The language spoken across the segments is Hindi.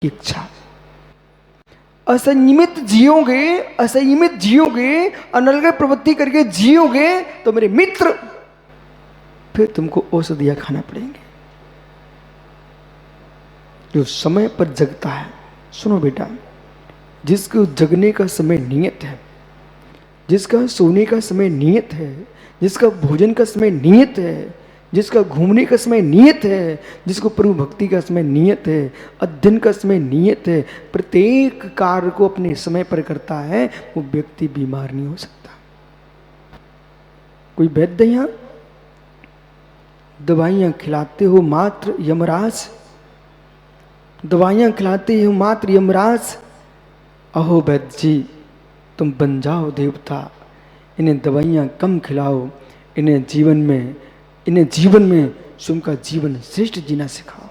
की इच्छा। असंयमित जियोगे, असंयमित जियोगे, अनर्गल प्रवृत्ति करके जियोगे तो मेरे मित्र फिर तुमको औषधियां खाना पड़ेंगे। जो समय पर जगता है, सुनो बेटा, जिसको जगने का समय नियत है, जिसका सोने का समय नियत है, जिसका भोजन का समय नियत है, जिसका घूमने का समय नियत है, जिसको प्रभु भक्ति का समय नियत है, अध्ययन का समय नियत है, प्रत्येक कार्य को अपने समय पर करता है, वो व्यक्ति बीमार नहीं हो सकता। कोई वैद्य यहां दवाइयां खिलाते हो मात्र यमराज, दवाइयां खिलाते हो मात्र यमराज। अहो वैद्य जी, तुम बन जाओ देवता, इन्हें दवाइयां कम खिलाओ, इन्हें जीवन में स्वयं का जीवन श्रेष्ठ जीना सिखाओ।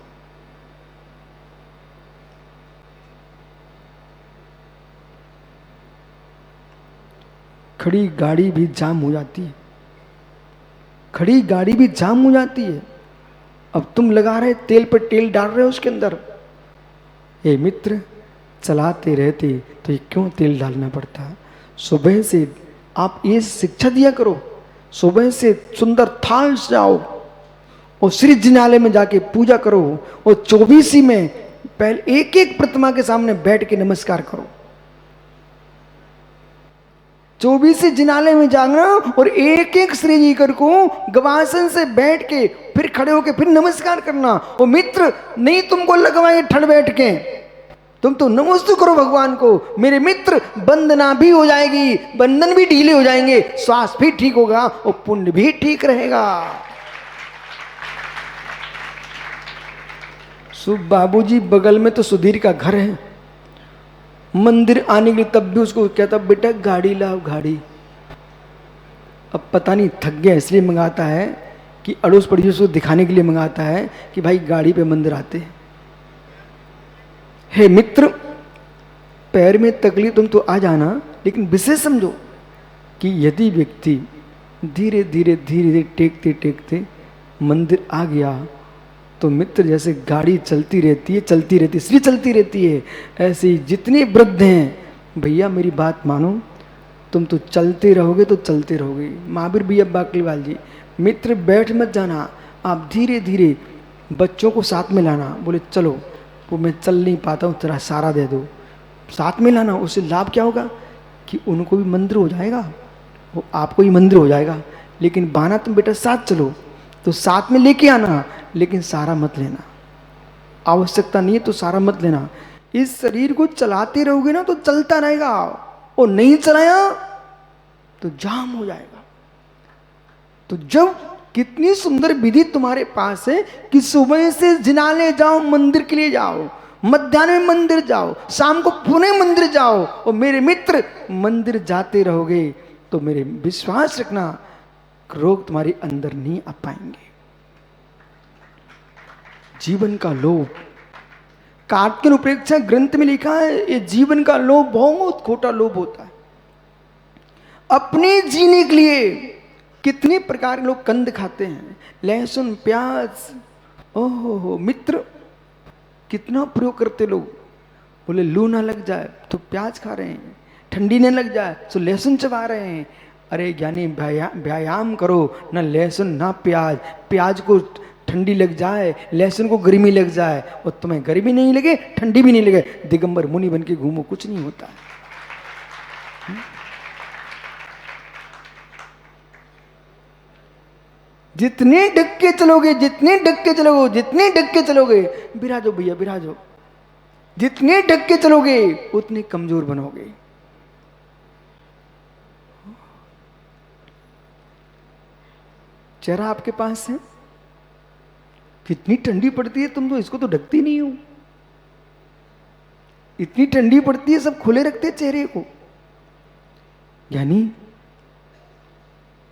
खड़ी गाड़ी भी जाम हो जाती है, खड़ी गाड़ी भी जाम हो जाती है। अब तुम लगा रहे तेल पर तेल डाल रहे हो उसके अंदर। ये मित्र, चलाते रहते तो ये क्यों तेल डालना पड़ता? सुबह से आप ये शिक्षा दिया करो, सुबह से सुंदर थाल जाओ और श्री जिनालय में जाके पूजा करो और 24 में पहले एक एक प्रतिमा के सामने बैठ के नमस्कार करो। 24 जिनालय में जाना और एक एक श्री जी कर को गवासन से बैठ के फिर खड़े होके फिर नमस्कार करना। और मित्र, नहीं तुमको लगवाए ठड़ बैठ के, तुम तो नमस्ते करो भगवान को। मेरे मित्र, वंदना भी हो जाएगी, बंधन भी ढीले हो जाएंगे, श्वास भी ठीक होगा और पुण्य भी ठीक रहेगा। सुब बाबूजी बगल में तो सुधीर का घर है, मंदिर आने के लिए तब भी उसको कहता बेटा गाड़ी लाओ गाड़ी। अब पता नहीं थक गया इसलिए मंगाता है कि अड़ोस पड़ोस को दिखाने के लिए मंगाता है कि भाई गाड़ी पे मंदिर आते हैं। हे मित्र, पैर में तकलीफ तुम तो आ जाना, लेकिन विशेष समझो कि यदि व्यक्ति धीरे धीरे धीरे धीरे टेकते टेकते मंदिर आ गया तो मित्र, जैसे गाड़ी चलती रहती है इसलिए चलती रहती है, ऐसे ही जितने वृद्ध हैं भैया मेरी बात मानो, तुम तो चलते रहोगे तो चलते रहोगे। महावीर भैया बाकलीवाल जी, मित्र बैठ मत जाना, आप धीरे धीरे बच्चों को साथ में लाना। बोले चलो, वो मैं चल नहीं पाता हूँ, तेरा सहारा दे दो, साथ में लाना। उससे लाभ क्या होगा कि उनको भी मंदिर हो जाएगा, वो आपको भी मंदिर हो जाएगा। लेकिन बाना तुम बेटा साथ चलो तो साथ में लेके आना, लेकिन सारा मत लेना, आवश्यकता नहीं है तो सारा मत लेना। इस शरीर को चलाते रहोगे ना तो चलता रहेगा, और नहीं चलाया तो जाम हो जाएगा। तो जब कितनी सुंदर विधि तुम्हारे पास है कि सुबह से जिनालय जाओ, मंदिर के लिए जाओ, मध्याह्न में मंदिर जाओ, शाम को पुनः मंदिर जाओ, और मेरे मित्र मंदिर जाते रहोगे तो मेरे विश्वास रखना रोग तुम्हारे अंदर नहीं आ पाएंगे। जीवन का लोभ, कार्तिक उपेक्षा ग्रंथ में लिखा है, ये जीवन का लोभ बहुत खोटा लोभ होता है। अपने जीने के लिए कितने प्रकार के लोग कंद खाते हैं, लहसुन प्याज। ओहो मित्र, कितना प्रयोग करते लोग। बोले लू ना लग जाए तो प्याज खा रहे हैं, ठंडी न लग जाए तो लहसुन चबा रहे हैं। अरे ज्ञानी, व्यायाम करो, ना लहसुन ना प्याज। प्याज को ठंडी लग जाए, लहसुन को गर्मी लग जाए, और तुम्हें गर्मी नहीं लगे ठंडी भी नहीं लगे, दिगंबर मुनि बन के घूमो, कुछ नहीं होता है। जितने डक्के चलोगे, जितने डक्के चलोगे, जितने डक्के चलोगे, बिराजो भैया बिराजो, जितने डक्के चलोगे उतने कमजोर बनोगे। चेहरा आपके पास है, कितनी ठंडी पड़ती है, तुम तो इसको तो ढकती नहीं हो। इतनी ठंडी पड़ती है, सब खुले रखते चेहरे को, यानी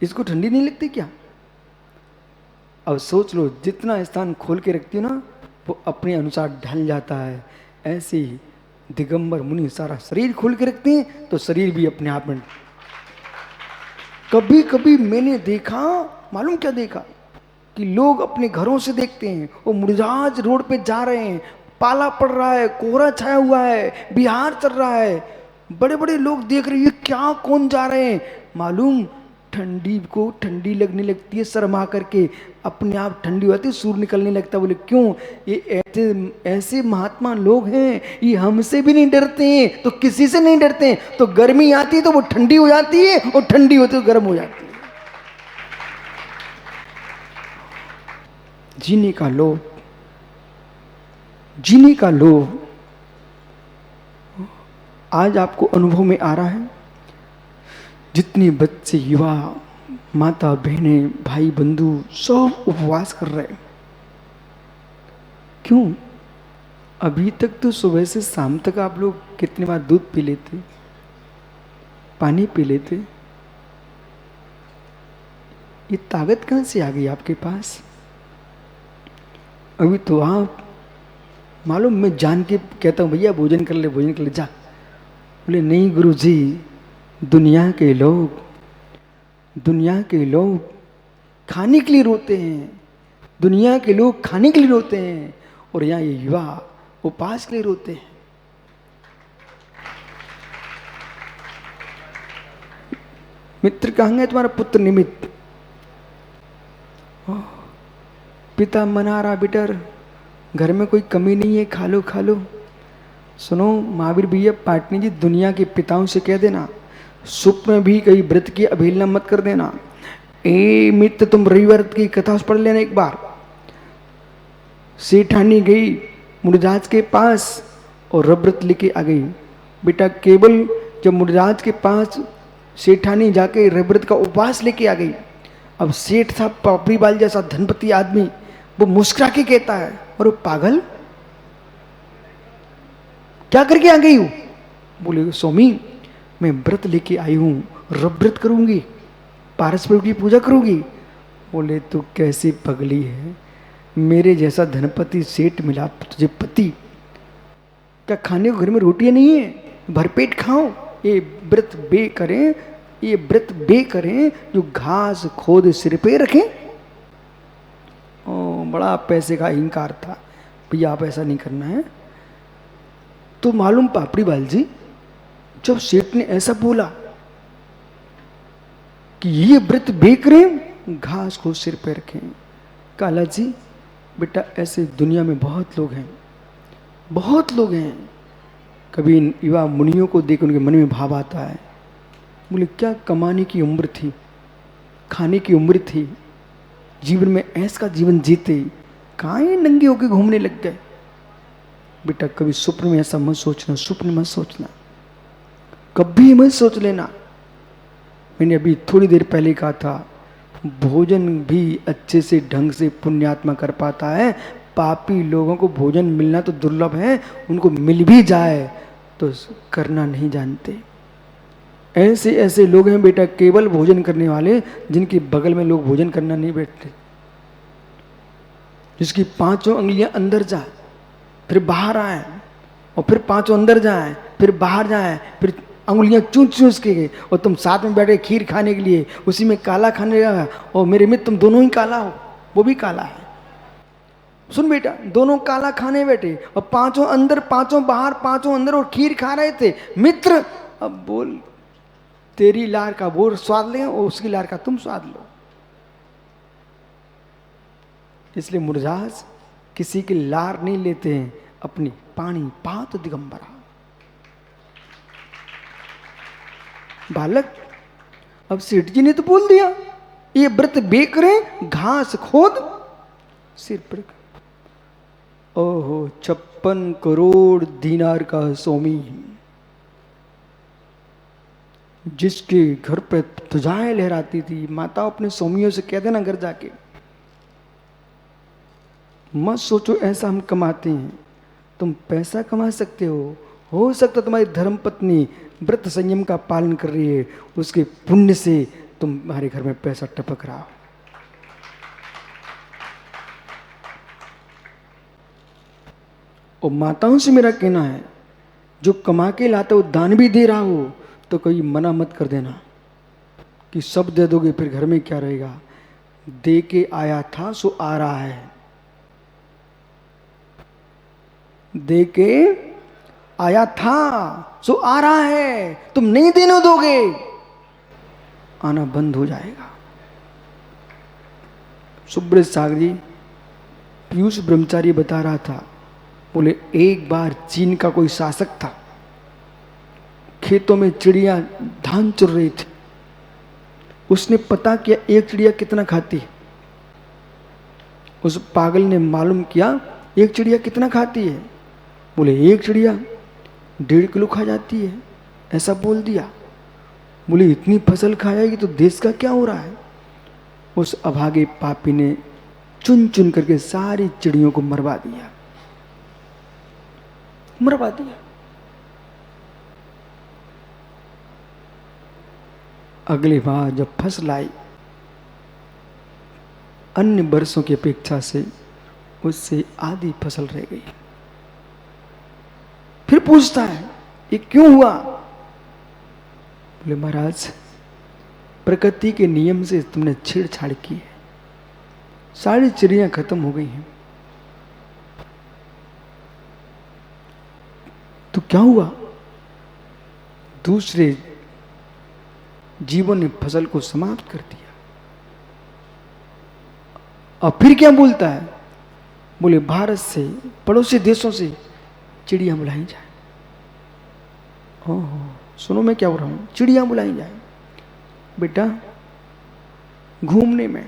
इसको ठंडी नहीं लगती क्या? अब सोच लो, जितना स्थान खोल के रखती हो ना वो अपने अनुसार ढल जाता है। ऐसे ही दिगंबर मुनि सारा शरीर खोल के रखते हैं तो शरीर भी अपने आप में। कभी कभी मैंने देखा, मालूम क्या देखा, कि लोग अपने घरों से देखते हैं, वो मुर्जाज रोड पे जा रहे हैं, पाला पड़ रहा है, कोहरा छाया हुआ है, बिहार चल रहा है, बड़े बड़े लोग देख रहे हैं, ये क्या कौन जा रहे हैं? मालूम, ठंडी को ठंडी लगने लगती है, शर्मा करके अपने आप ठंडी होती है, सूर निकलने लगता है। बोले क्यों? ये ऐसे ऐसे महात्मा लोग हैं, ये हमसे भी नहीं डरते हैं, तो किसी से नहीं डरते हैं। तो गर्मी आती है तो वो ठंडी हो जाती है, और ठंडी होती है तो गर्म हो जाती है। जीने का लोभ, जीने का लोभ आज आपको अनुभव में आ रहा है। जितने बच्चे, युवा, माता बहनें, भाई बंधु सब उपवास कर रहे हैं। क्यों? अभी तक तो सुबह से शाम तक आप लोग कितनी बार दूध पी लेते, पानी पी लेते, ये ताकत कहां से आ गई आपके पास? अभी तो आप, मालूम, मैं जान के कहता हूं भैया भोजन कर ले, भोजन कर ले, जा। बोले नहीं गुरुजी, दुनिया के लोग खाने के लिए रोते हैं, दुनिया के लोग खाने के लिए रोते हैं, और यहाँ ये युवा उपास के लिए रोते हैं। मित्र कहेंगे तुम्हारा पुत्र निमित्त, पिता मना रहा, बेटर घर में कोई कमी नहीं है, खा लो खा लो। सुनो महावीर भैया पाटनी जी, दुनिया के पिताओं से कह देना, सुख में भी कहीं व्रत की अवहेलना मत कर देना। ए मित्र, तुम रविवार की कथा पढ़ लेना एक बार। सेठानी गई मुरजाज के पास और व्रत लेके आ गई। बेटा केवल जब मुरजाज के पास सेठानी जाके व्रत का उपवास लेके आ गई, अब सेठ था पापड़ी बाल जैसा धनपति आदमी, वो मुस्कुरा के कहता है, और पागल क्या करके आ गई हूं? बोले स्वामी मैं व्रत लेके आई हूं, व्रत करूंगी, पारस्पर की पूजा करूंगी। बोले तू कैसी पगली है, मेरे जैसा धनपति सेठ मिला तुझे पति, क्या खाने को घर में रोटियां नहीं है? भरपेट खाओ। ये व्रत बे करें जो घास खोद सिर पे रखें। ओ, बड़ा पैसे का अहंकार था, भैया आप ऐसा नहीं करना है। तो मालूम पापड़ी बाल जी, जब सेठ ने ऐसा बोला कि ये व्रत बेक रहे, घास को सिर पे रखें, काला जी बेटा ऐसे दुनिया में बहुत लोग हैं, बहुत लोग हैं। कभी युवा मुनियों को देख उनके मन में भाव आता है, बोले क्या कमाने की उम्र थी, खाने की उम्र थी, जीवन में ऐसा का जीवन जीते, कहाँ ये नंगे होके घूमने लग गए। बेटा कभी स्वप्न में ऐसा मत सोचना, स्वप्न मत सोचना, कभी मत सोच लेना। मैंने अभी थोड़ी देर पहले कहा था, भोजन भी अच्छे से ढंग से पुण्यात्मा कर पाता है। पापी लोगों को भोजन मिलना तो दुर्लभ है, उनको मिल भी जाए तो करना नहीं जानते। ऐसे ऐसे लोग हैं बेटा केवल भोजन करने वाले, जिनके बगल में लोग भोजन करना नहीं बैठते, जिसकी पांचों अंगुलियां अंदर जाए फिर बाहर आए, और फिर पांचों अंदर जाए फिर बाहर जाए, फिर अंगुलियां चूस चूस के गए, और तुम साथ में बैठे खीर खाने के लिए, उसी में काला खाने लगा, और मेरे मित्र तुम दोनों ही काला हो, वो भी काला है। सुन बेटा, दोनों काला खाने बैठे, और पांचों अंदर पांचों बाहर, पांचों अंदर, और खीर खा रहे थे। मित्र अब बोल, तेरी लार का वो स्वाद ले और उसकी लार का तुम स्वाद लो। इसलिए मुरझास किसी की लार नहीं लेते हैं, अपनी पानी पात दिगंबरा। बालक, अब सेठ जी ने तो बोल दिया, ये व्रत बेक रहे, घास खोद सिर पर। ओहो, 56 करोड़ दीनार का स्वामी, जिसके घर पे ध्वजाएं लहराती थी। माता अपने स्वामियों से कह देना घर जाके, मत सोचो ऐसा हम कमाते हैं। तुम पैसा कमा सकते हो सकता तुम्हारी धर्म पत्नी व्रत संयम का पालन कर रही है, उसके पुण्य से तुम्हारे घर में पैसा टपक रहा हो। और माताओं से मेरा कहना है, जो कमा के लाता हो दान भी दे रहा हो तो कोई मना मत कर देना कि सब दे दोगे फिर घर में क्या रहेगा। दे के आया था सो आ रहा है, दे के आया था, सो आ रहा है, तुम नहीं देने दोगे, आना बंद हो जाएगा। सुब्रत सागर जी, पीयूष ब्रह्मचारी बता रहा था, बोले एक बार चीन का कोई शासक था, खेतों में चिड़िया धान चुर रही थी, उसने पता किया एक चिड़िया कितना खाती है। उस पागल ने मालूम किया एक चिड़िया कितना खाती है, बोले एक चिड़िया 1.5 किलो खा जाती है, ऐसा बोल दिया। बोले इतनी फसल खाएगी तो देश का क्या हो रहा है। उस अभागे पापी ने चुन चुन करके सारी चिड़ियों को मरवा दिया, मरवा दिया। अगली बार जब फसल आई, अन्य वर्षों की अपेक्षा से उससे आधी फसल रह गई। फिर पूछता है ये क्यों हुआ। बोले महाराज, प्रकृति के नियम से तुमने छेड़छाड़ की है, सारी चिड़ियां खत्म हो गई हैं। तो क्या हुआ, दूसरे जीवों ने फसल को समाप्त कर दिया। और फिर क्या बोलता है, बोले भारत से, पड़ोसी देशों से चिड़ियां बुलाई जाए। ओहो, सुनो मैं क्या बोल रहा हूं, चिड़ियां बुलाई जाए। बेटा, घूमने में,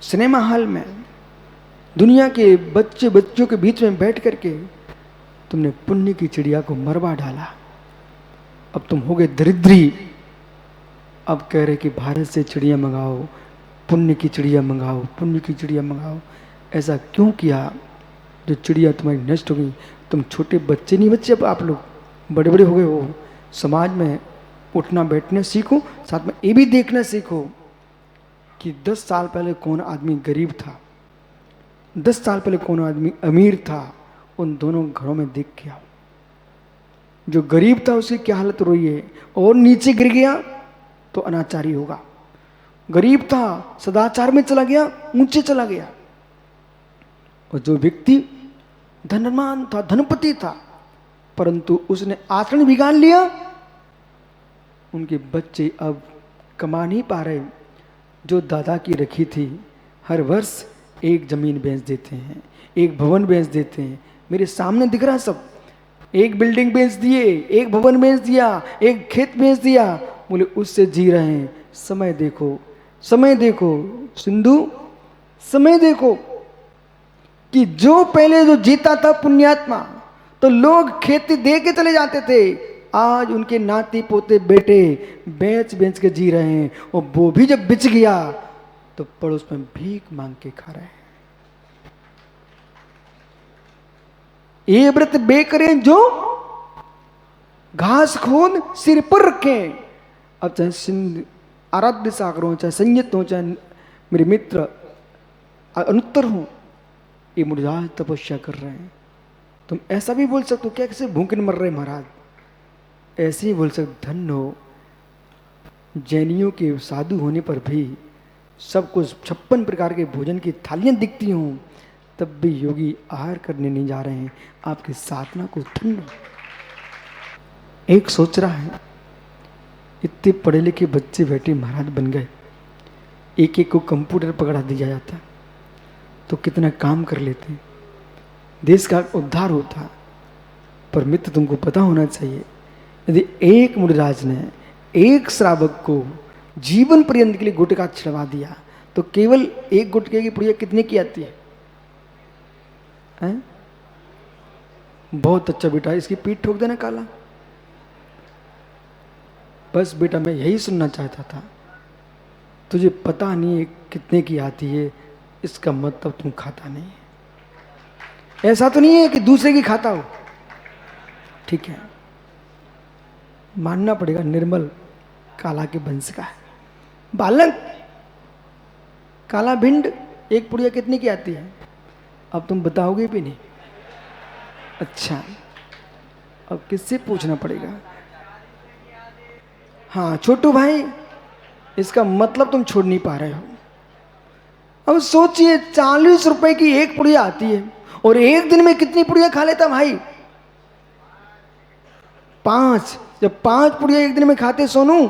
सिनेमा हॉल में, दुनिया के बच्चों के बीच में बैठ करके तुमने पुण्य की चिड़िया को मरवा डाला। अब तुम हो गए दरिद्री। अब कह रहे कि भारत से चिड़िया मंगाओ, पुण्य की चिड़िया मंगाओ, पुण्य की चिड़िया मंगाओ। ऐसा क्यों किया जो चिड़िया तुम्हारी नष्ट हो गई। तुम छोटे बच्चे नहीं, बच्चे अब आप लोग बड़े बड़े हो गए हो। समाज में उठना बैठना सीखो, साथ में ये भी देखना सीखो कि 10 साल पहले कौन आदमी गरीब था, 10 साल पहले कौन आदमी अमीर था। उन दोनों घरों में देख के आओ। जो गरीब था उसकी क्या हालत रही है, और नीचे गिर गया तो अनाचारी होगा। गरीब था, सदाचार में चला गया, ऊंचे चला गया। और जो व्यक्ति धनवान था, धनपति था, परंतु उसने आचरण बिगाड़ लिया, उनके बच्चे अब कमा नहीं पा रहे। जो दादा की रखी थी, हर वर्ष एक जमीन बेच देते हैं, एक भवन बेच देते हैं। मेरे सामने दिख रहा सब, एक बिल्डिंग बेच दिए, एक भवन बेच दिया, एक खेत बेच दिया, बोले उससे जी रहे हैं। समय देखो, समय देखो सिंधु, समय देखो कि जो पहले जो जीता था पुण्यात्मा, तो लोग खेती दे के चले जाते थे। आज उनके नाती पोते बेटे बेच बेच के जी रहे हैं, और वो भी जब बिच गया तो पड़ोस में भीख मांग के खा रहे हैं। ये व्रत बे करें जो घास खोद सिर पर रखें। अब चाहे सिंध आराध्य सागर हो, चाहे संयत हो, चाहे मेरे मित्र अनुत्तर हो, ये मुरझाए तपस्या कर रहे हैं। तुम ऐसा भी बोल सकते हो, क्या कैसे भूखे मर रहे महाराज, ऐसे ही बोल सकते धन्य हो। जैनियों के साधु होने पर भी सबको 56 प्रकार के भोजन की थालियां दिखती हों, तब भी योगी आहार करने नहीं जा रहे हैं। आपकी साधना को धन्य। एक सोच रहा है, इतने पढ़े लिखे बच्चे बैठे महाराज बन गए, एक एक को कंप्यूटर पकड़ा दिया जाता तो कितना काम कर लेते, देश का उद्धार होता। पर मित्र, तुमको पता होना चाहिए, यदि एक मुनिराज ने एक श्रावक को जीवन पर्यंत के लिए गुटखा छिड़वा दिया, तो केवल एक गुटखे की पुड़िया कितने की आती है? बहुत अच्छा बेटा, इसकी पीठ ठोक देना काला। बस बेटा, मैं यही सुनना चाहता था, तुझे पता नहीं है कितने की आती है, इसका मतलब तुम खाता नहीं है। ऐसा तो नहीं है कि दूसरे की खाता हो, ठीक है, मानना पड़ेगा निर्मल काला के वंश का है। बालक काला भिंड एक पुड़िया कितने की आती है? अब तुम बताओगे भी नहीं। अच्छा, अब किससे पूछना पड़ेगा? हाँ छोटू भाई, इसका मतलब तुम छोड़ नहीं पा रहे हो। अब सोचिए 40 रुपए की एक पुड़िया आती है और एक दिन में कितनी पुड़िया खा लेता भाई? 5। जब 5 पुड़िया एक दिन में खाते सोनू,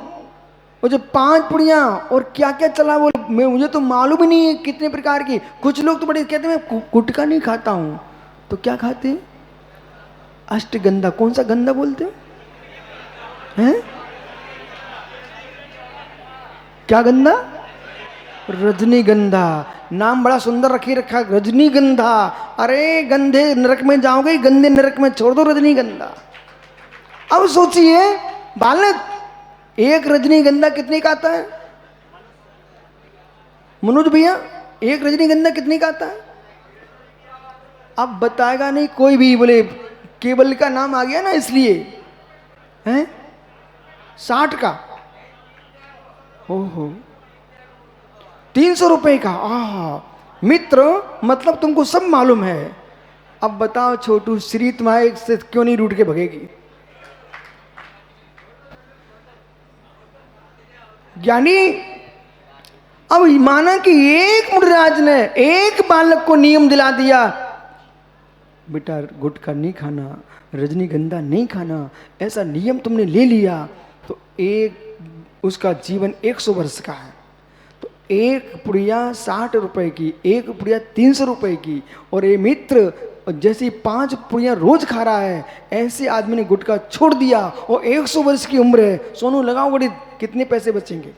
और जब 5 पुड़िया और क्या क्या चला वो मुझे तो मालूम ही नहीं है कितने प्रकार की। कुछ लोग तो बड़े कहते हैं मैं गुटखा नहीं खाता हूं, तो क्या खाते हैं? अष्टगंधा। कौन सा गंधा बोलते हैं? क्या गंधा? रजनीगंधा। नाम बड़ा सुंदर रखा रजनीगंधा। अरे गंधे नरक में जाओगे, गंदे नरक में छोड़ दो रजनीगंधा। अब सोचिए बालक, एक रजनीगंधा कितने का आता है? मनोज भैया, एक रजनीगंधा कितने का आता है? अब बताएगा नहीं कोई भी, बोले केबल का नाम आ गया ना इसलिए हैं। 60 का। ओहो, 300 रुपए का। मित्र, मतलब तुमको सब मालूम है। अब बताओ छोटू, श्री तुम्हारे से क्यों नहीं रूठ के भगेगी? यानी अब माना कि एक मुनिराज ने एक बालक को नियम दिला दिया, बेटा गुटखा नहीं खाना, रजनीगंधा नहीं खाना, ऐसा नियम तुमने ले लिया तो एक उसका जीवन 100 वर्ष का है। तो एक पुड़िया 60 रुपए की, एक पुड़िया 300 रुपए की, और ये मित्र जैसे 5 पुड़िया रोज खा रहा है, ऐसे आदमी ने गुटखा छोड़ दिया और 100 वर्ष की उम्र है। सोनू लगाओ गणित, कितने पैसे बचेंगे?